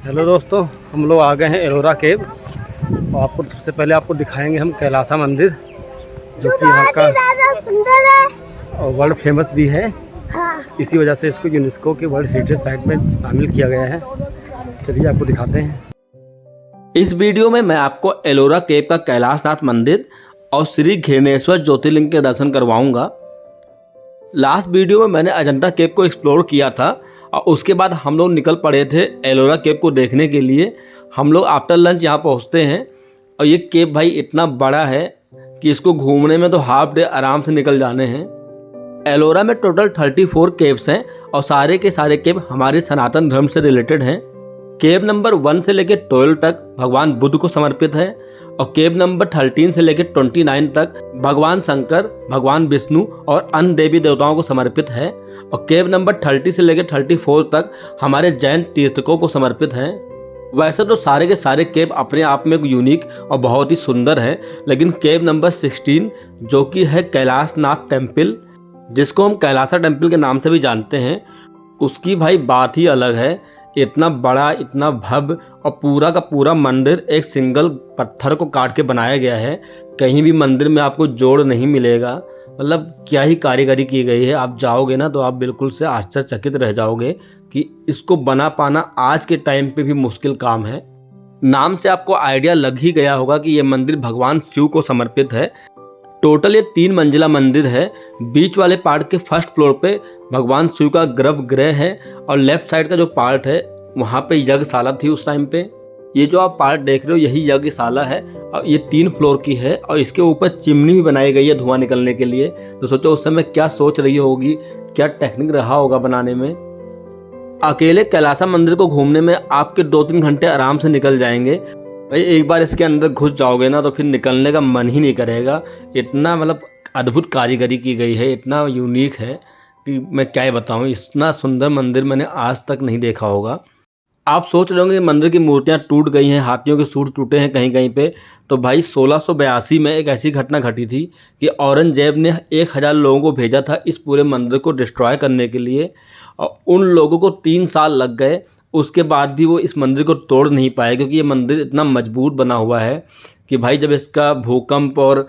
Hello दोस्तों, हम लोग आ गए हैं एलोरा केव। और आपको सबसे पहले दिखाएंगे हम कैलासा मंदिर, जो कि यहाँ का ज़्यादा सुंदर है और वर्ल्ड फेमस भी है। हाँ। इसी वजह से इसको यूनेस्को के वर्ल्ड हेरिटेज साइट में शामिल किया गया है। चलिए आपको दिखाते हैं। इस वीडियो में मैं आपको एलोरा केव का कैलाशनाथ मंदिर और श्री घृणेश्वर ज्योतिर्लिंग के दर्शन करवाऊंगा। लास्ट वीडियो में मैंने अजंता केव को एक्सप्लोर किया था और उसके बाद हम लोग निकल पड़े थे एलोरा केव को देखने के लिए। हम लोग आफ्टर लंच यहाँ पहुँचते हैं और ये केव भाई इतना बड़ा है कि इसको घूमने में तो हाफ डे आराम से निकल जाने हैं। एलोरा में टोटल 34 केव्स हैं और सारे के सारे केव हमारे सनातन धर्म से रिलेटेड हैं। केव नंबर 1 से लेकर 12 तक भगवान बुद्ध को समर्पित है और केव नंबर 13 से लेकर 29 तक भगवान शंकर, भगवान विष्णु और अन्य देवी देवताओं को समर्पित है और केव नंबर 30 से लेकर 34 तक हमारे जैन तीर्थकों को समर्पित हैं। वैसे तो सारे के सारे केव अपने आप में यूनिक और बहुत ही सुंदर हैं, लेकिन केव नंबर 16 जो कि है कैलाशनाथ टेम्पल, जिसको हम कैलासा टेम्पल के नाम से भी जानते हैं, उसकी भाई बात ही अलग है। इतना बड़ा, इतना भव्य और पूरा का पूरा मंदिर एक सिंगल पत्थर को काट के बनाया गया है। कहीं भी मंदिर में आपको जोड़ नहीं मिलेगा। मतलब क्या ही कारीगरी की गई है। आप जाओगे ना तो आप बिल्कुल से आश्चर्यचकित रह जाओगे कि इसको बना पाना आज के टाइम पे भी मुश्किल काम है। नाम से आपको आइडिया लग ही गया होगा कि ये मंदिर भगवान शिव को समर्पित है। टोटल ये 3 मंजिला मंदिर है। बीच वाले पार्ट के फर्स्ट फ्लोर पे भगवान शिव का गर्भगृह है और लेफ्ट साइड का जो पार्ट है वहाँ पे यज्ञशाला थी उस टाइम पे। ये जो आप पार्ट देख रहे हो यही यज्ञशाला है और ये 3 फ्लोर की है और इसके ऊपर चिमनी भी बनाई गई है धुआं निकलने के लिए। तो सोचो उस समय क्या सोच रही होगी, क्या टेक्निक रहा होगा बनाने में। अकेले कैलासा मंदिर को घूमने में आपके 2-3 घंटे आराम से निकल जाएंगे। भाई एक बार इसके अंदर घुस जाओगे ना तो फिर निकलने का मन ही नहीं करेगा। इतना मतलब अद्भुत कारीगरी की गई है, इतना यूनिक है कि मैं क्या ही बताऊँ। इतना सुंदर मंदिर मैंने आज तक नहीं देखा होगा। आप सोच रहे होंगे मंदिर की मूर्तियाँ टूट गई हैं, हाथियों के सूंड टूटे हैं कहीं कहीं पे। तो भाई 1682 में एक ऐसी घटना घटी थी कि औरंगजेब ने 1000 लोगों को भेजा था इस पूरे मंदिर को डिस्ट्रॉय करने के लिए और उन लोगों को 3 साल लग गए। उसके बाद भी वो इस मंदिर को तोड़ नहीं पाए, क्योंकि ये मंदिर इतना मजबूत बना हुआ है कि भाई जब इसका भूकंप और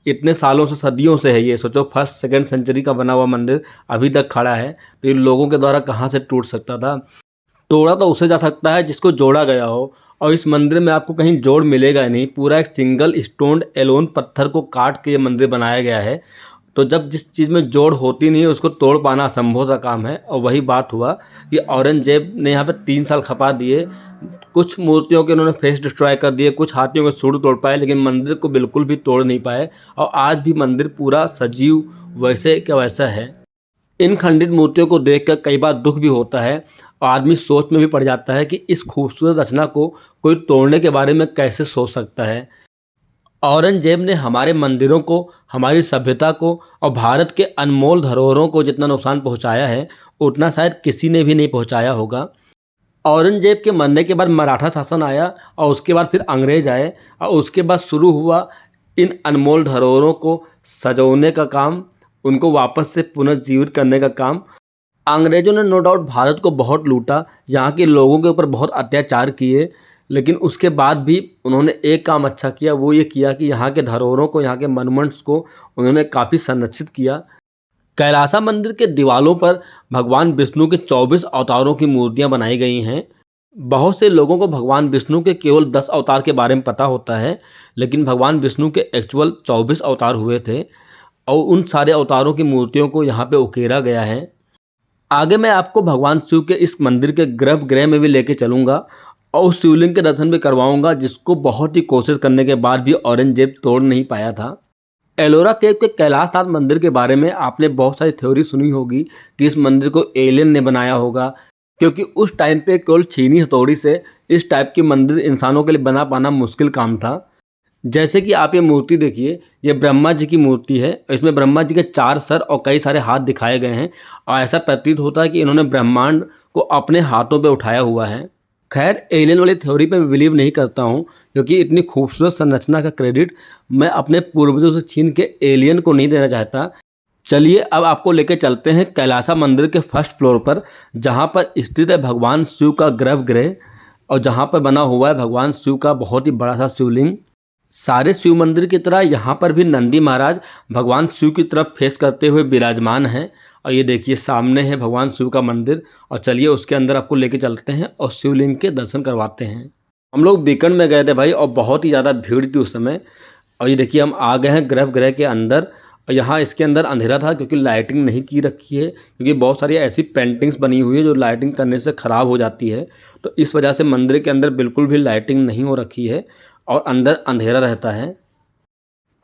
इतने सालों से, सदियों से है, ये सोचो 1st-2nd सेंचुरी का बना हुआ मंदिर अभी तक खड़ा है, तो इन लोगों के द्वारा कहाँ से टूट सकता था। तोड़ा तो उसे जा सकता है जिसको जोड़ा गया हो, और इस मंदिर में आपको कहीं जोड़ मिलेगा ही नहीं। पूरा एक सिंगल स्टोन एलोन पत्थर को काट के ये मंदिर बनाया गया है। तो जब जिस चीज़ में जोड़ होती नहीं है उसको तोड़ पाना असंभव सा काम है। और वही बात हुआ कि औरंगजेब ने यहाँ पे 3 साल खपा दिए। कुछ मूर्तियों के उन्होंने फेस डिस्ट्रॉय कर दिए, कुछ हाथियों के सूंड तोड़ पाए, लेकिन मंदिर को बिल्कुल भी तोड़ नहीं पाए और आज भी मंदिर पूरा सजीव वैसे का वैसा है। इन खंडित मूर्तियों को देखकर कई बार दुख भी होता है और आदमी सोच में भी पड़ जाता है कि इस खूबसूरत रचना को कोई तोड़ने के बारे में कैसे सोच सकता है। औरंगजेब ने हमारे मंदिरों को, हमारी सभ्यता को और भारत के अनमोल धरोहरों को जितना नुकसान पहुंचाया है उतना शायद किसी ने भी नहीं पहुंचाया होगा। औरंगजेब के मरने के बाद मराठा शासन आया और उसके बाद फिर अंग्रेज आए और उसके बाद शुरू हुआ इन अनमोल धरोहरों को सजोने का काम, उनको वापस से पुनर्जीवित करने का काम। अंग्रेज़ों ने नो डाउट भारत को बहुत लूटा, यहाँ के लोगों के ऊपर बहुत अत्याचार किए, लेकिन उसके बाद भी उन्होंने एक काम अच्छा किया, वो ये किया कि यहाँ के धरोहरों को, यहाँ के मॉन्यूमेंट्स को उन्होंने काफ़ी संरक्षित किया। कैलासा मंदिर के दीवारों पर भगवान विष्णु के 24 अवतारों की मूर्तियाँ बनाई गई हैं। बहुत से लोगों को भगवान विष्णु के केवल 10 अवतार के बारे में पता होता है, लेकिन भगवान विष्णु के एक्चुअल 24 अवतार हुए थे और उन सारे अवतारों की मूर्तियों को यहाँ पे उकेरा गया है। आगे मैं आपको भगवान शिव के इस मंदिर के गर्भगृह में भी लेके चलूँगा और उस शिवलिंग के दर्शन भी करवाऊँगा, जिसको बहुत ही कोशिश करने के बाद भी औरंगजेब तोड़ नहीं पाया था। एलोरा केव के कैलाशनाथ मंदिर के बारे में आपने बहुत सारी थ्योरी सुनी होगी कि इस मंदिर को एलियन ने बनाया होगा, क्योंकि उस टाइम पे केवल छीनी हथौड़ी से इस टाइप की मंदिर इंसानों के लिए बना पाना मुश्किल काम था। जैसे कि आप ये मूर्ति देखिए, ये ब्रह्मा जी की मूर्ति है। इसमें ब्रह्मा जी के 4 सर और कई सारे हाथ दिखाए गए हैं और ऐसा प्रतीत होता है कि इन्होंने ब्रह्मांड को अपने हाथों पे उठाया हुआ है। खैर, एलियन वाली थ्योरी पे मैं बिलीव नहीं करता हूँ, क्योंकि इतनी खूबसूरत संरचना का क्रेडिट मैं अपने पूर्वजों से छीन के एलियन को नहीं देना चाहता। चलिए अब आपको लेके चलते हैं कैलासा मंदिर के फर्स्ट फ्लोर पर, जहाँ पर स्थित है भगवान शिव का गर्भगृह और जहाँ पर बना हुआ है भगवान शिव का बहुत ही बड़ा सा शिवलिंग। सारे शिव मंदिर की तरह यहाँ पर भी नंदी महाराज भगवान शिव की तरफ फेस करते हुए विराजमान हैं। और ये देखिए सामने है भगवान शिव का मंदिर। और चलिए उसके अंदर आपको लेके चलते हैं और शिवलिंग के दर्शन करवाते हैं। हम लोग वीकेंड में गए थे भाई, और बहुत ही ज़्यादा भीड़ थी उस समय। और ये देखिए हम आ गए हैं गर्भगृह के अंदर। और यहाँ इसके अंदर अंधेरा था क्योंकि लाइटिंग नहीं की रखी है, क्योंकि बहुत सारी ऐसी पेंटिंग्स बनी हुई है जो लाइटिंग करने से ख़राब हो जाती है। तो इस वजह से मंदिर के अंदर बिल्कुल भी लाइटिंग नहीं हो रखी है और अंदर अंधेरा रहता है।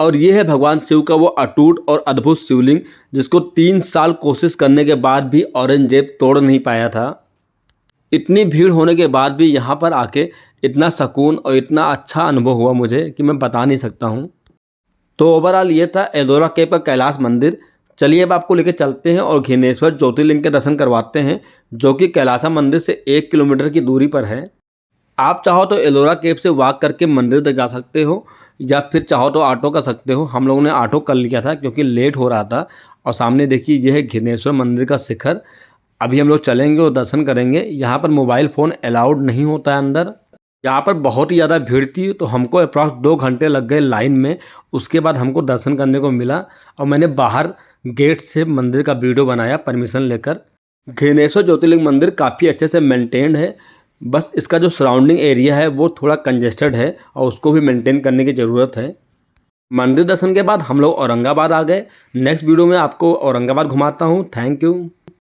और ये है भगवान शिव का वो अटूट और अद्भुत शिवलिंग जिसको 3 साल कोशिश करने के बाद भी औरंगजेब तोड़ नहीं पाया था। इतनी भीड़ होने के बाद भी यहाँ पर आके इतना सुकून और इतना अच्छा अनुभव हुआ मुझे कि मैं बता नहीं सकता हूँ। तो ओवरऑल ये था एलोरा केव का कैलाश मंदिर। चलिए अब आपको लेके चलते हैं और घृणेश्वर ज्योतिर्लिंग के दर्शन करवाते हैं, जो कि कैलासा मंदिर से 1 किलोमीटर की दूरी पर है। आप चाहो तो एलोरा केव से वॉक करके मंदिर तक जा सकते हो, या फिर चाहो तो ऑटो कर सकते हो। हम लोगों ने ऑटो कर लिया था क्योंकि लेट हो रहा था। और सामने देखिए ये है घृणेश्वर मंदिर का शिखर। अभी हम लोग चलेंगे और दर्शन करेंगे। यहाँ पर मोबाइल फ़ोन अलाउड नहीं होता है अंदर। यहाँ पर बहुत ही ज़्यादा भीड़ थी, तो हमको अप्रॉक्स 2 घंटे लग गए लाइन में। उसके बाद हमको दर्शन करने को मिला और मैंने बाहर गेट से मंदिर का वीडियो बनाया परमिशन लेकर। घृणेश्वर ज्योतिर्लिंग मंदिर काफ़ी अच्छे से मेंटेन्ड है, बस इसका जो सराउंडिंग एरिया है वो थोड़ा कंजेस्टेड है और उसको भी मेंटेन करने की ज़रूरत है। मंदिर दर्शन के बाद हम लोग औरंगाबाद आ गए। नेक्स्ट वीडियो में आपको औरंगाबाद घुमाता हूँ। Thank you.